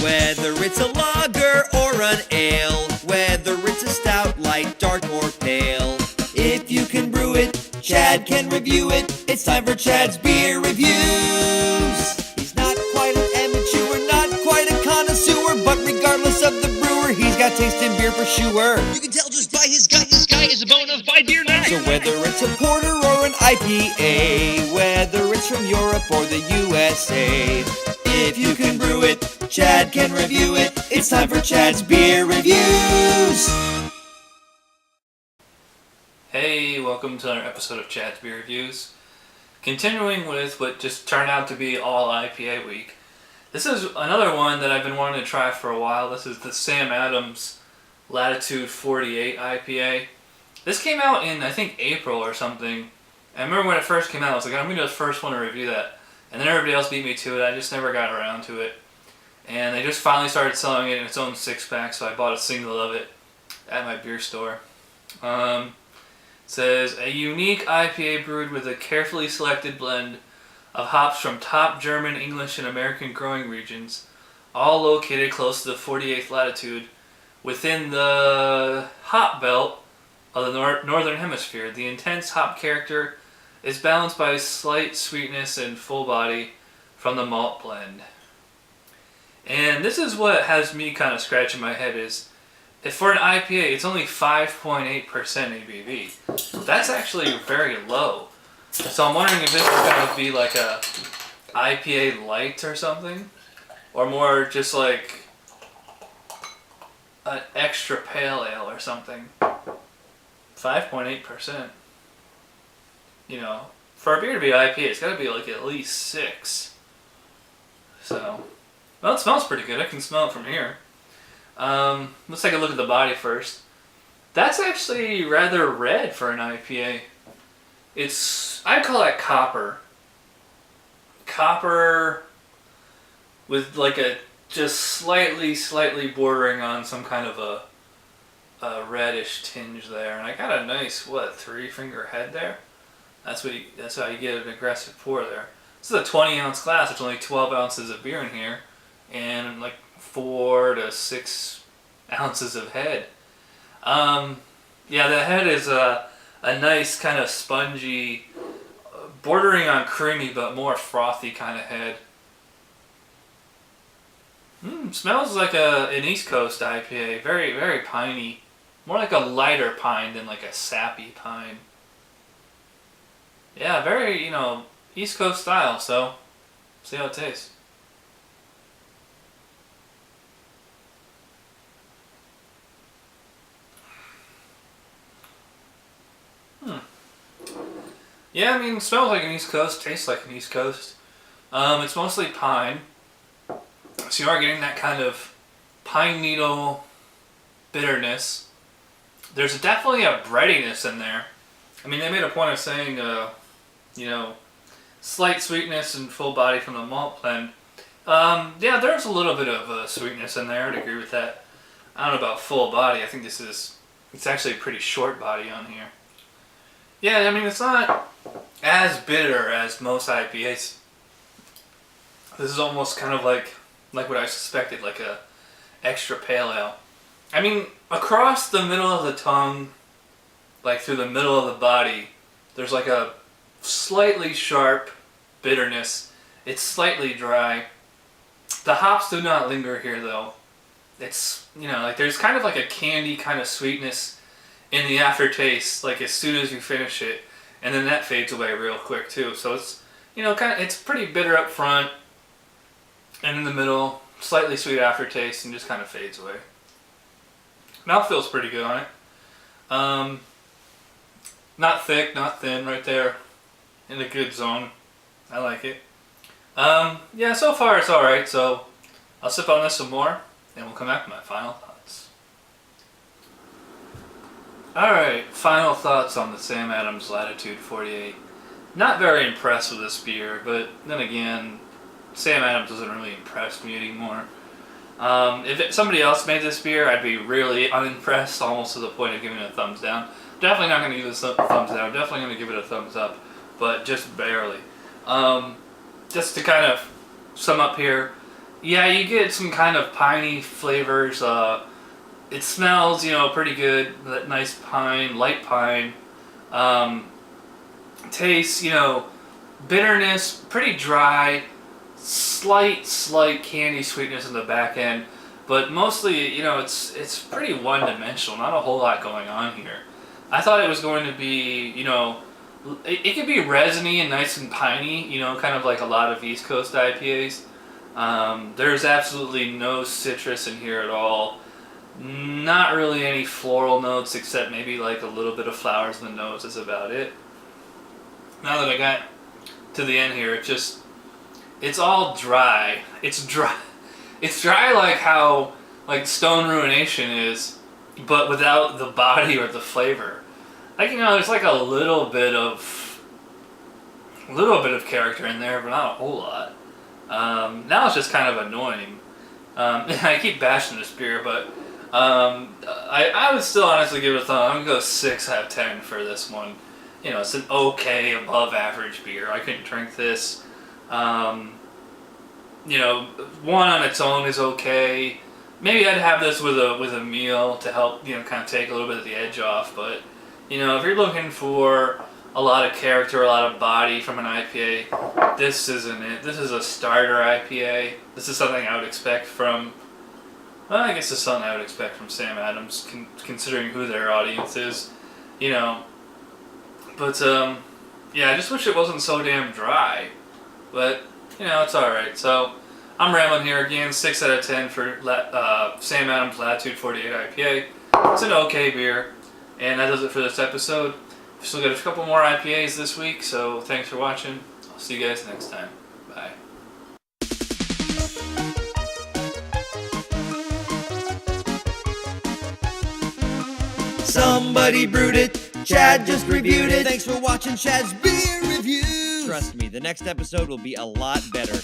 Whether it's a lager or an ale, whether it's a stout, light, dark, or pale. If you can brew it, Chad can review it. It's time for Chad's Beer Reviews. He's not quite an amateur, not quite a connoisseur, but regardless of the brewer, he's got taste in beer for sure. You can tell just by his gut, this guy is a bona fide beer nut. So whether it's a porter or an IPA, whether it's from Europe or the USA, if you can brew it, Chad can review it. It's time for Chad's Beer Reviews. Hey, welcome to another episode of Chad's Beer Reviews. Continuing with what just turned out to be all IPA week. This is another one that I've been wanting to try for a while. This is the Sam Adams Latitude 48 IPA. This came out in, I think, April or something. I remember when it first came out, I was like, I'm going to be the first one to review that. And then everybody else beat me to it. I just never got around to it. And they just finally started selling it in its own six-pack, so I bought a single of it at my beer store. It says, a unique IPA brewed with a carefully selected blend of hops from top German, English, and American growing regions, all located close to the 48th latitude, within the hop belt of the Northern Hemisphere. The intense hop character is balanced by slight sweetness and full body from the malt blend. And this is what has me kind of scratching my head is, if for an IPA, it's only 5.8% ABV. That's actually very low. So I'm wondering if this would kind of be like a IPA light or something, or more just like an extra pale ale or something. 5.8%. You know, for a beer to be IPA, it's got to be like at least 6. So, well, it smells pretty good. I can smell it from here. Let's take a look at the body first. That's actually rather red for an IPA. It's, I'd call that copper. Copper with like a just slightly bordering on some kind of a reddish tinge there. And I got a nice, 3-finger head there? That's how you get an aggressive pour there. This is a 20-ounce glass. There's only 12 ounces of beer in here, and like 4 to 6 ounces of head. Yeah, the head is a nice kind of spongy, bordering on creamy but more frothy kind of head. Smells like an East Coast IPA. Very, very piney. More like a lighter pine than like a sappy pine. Yeah, very, East Coast style, so see how it tastes. Yeah, I mean, it smells like an East Coast, tastes like an East Coast. It's mostly pine. So you are getting that kind of pine needle bitterness. There's definitely a breadiness in there. I mean, they made a point of saying, slight sweetness and full body from the malt blend. Yeah, there's a little bit of sweetness in there. I'd agree with that. I don't know about full body. I think it's actually a pretty short body on here. Yeah, I mean, it's not as bitter as most IPAs. This is almost kind of like what I suspected, like a extra pale ale. I mean, across the middle of the tongue, like through the middle of the body, there's like a slightly sharp bitterness. It's slightly dry. The hops do not linger here though. It's, like there's kind of like a candy kind of sweetness in the aftertaste, like as soon as you finish it, and then that fades away real quick too. So it's, it's pretty bitter up front, and in the middle, slightly sweet aftertaste, and just kind of fades away. Mouthfeel's pretty good on it. Not thick, not thin, right there in a good zone. I like it. Yeah, so far it's alright, so I'll sip on this some more, and we'll come back to my final thoughts. Alright, final thoughts on the Sam Adams Latitude 48. Not very impressed with this beer, but then again, Sam Adams doesn't really impress me anymore. If somebody else made this beer, I'd be really unimpressed, almost to the point of giving it a thumbs down. Definitely not going to give this a thumbs down, definitely going to give it a thumbs up, but just barely. Just to kind of sum up here, Yeah, you get some kind of piney flavors. It smells, pretty good. That nice pine, light pine. Tastes, bitterness, pretty dry. Slight candy sweetness in the back end. But mostly, it's pretty one-dimensional. Not a whole lot going on here. I thought it was going to be, it could be resiny and nice and piney, kind of like a lot of East Coast IPAs. There's absolutely no citrus in here at all. Not really any floral notes except maybe like a little bit of flowers in the nose. That's about it. Now that I got to the end here, it's all dry. It's dry. It's dry like how like Stone Ruination is, but without the body or the flavor. Like, there's like a little bit of character in there, but not a whole lot. Now it's just kind of annoying. I keep bashing this beer, but I would still honestly give it a thumb. I'm gonna go 6 out of 10 for this one. It's an okay, above average beer. I couldn't drink this. One on its own is okay. Maybe I'd have this with a meal to help, kind of take a little bit of the edge off. But, if you're looking for a lot of character, a lot of body from an IPA, this isn't it. This is a starter IPA. This is something I would expect from, well, I guess it's something I would expect from Sam Adams, considering who their audience is, But, yeah, I just wish it wasn't so damn dry. But, it's alright. So, I'm rambling here again. 6 out of 10 for Sam Adams Latitude 48 IPA. It's an okay beer. And that does it for this episode. We've still got a couple more IPAs this week, so thanks for watching. I'll see you guys next time. Bye. Somebody brewed it, Chad just reviewed it. Thanks for watching Chad's Beer Reviews. Trust me, the next episode will be a lot better.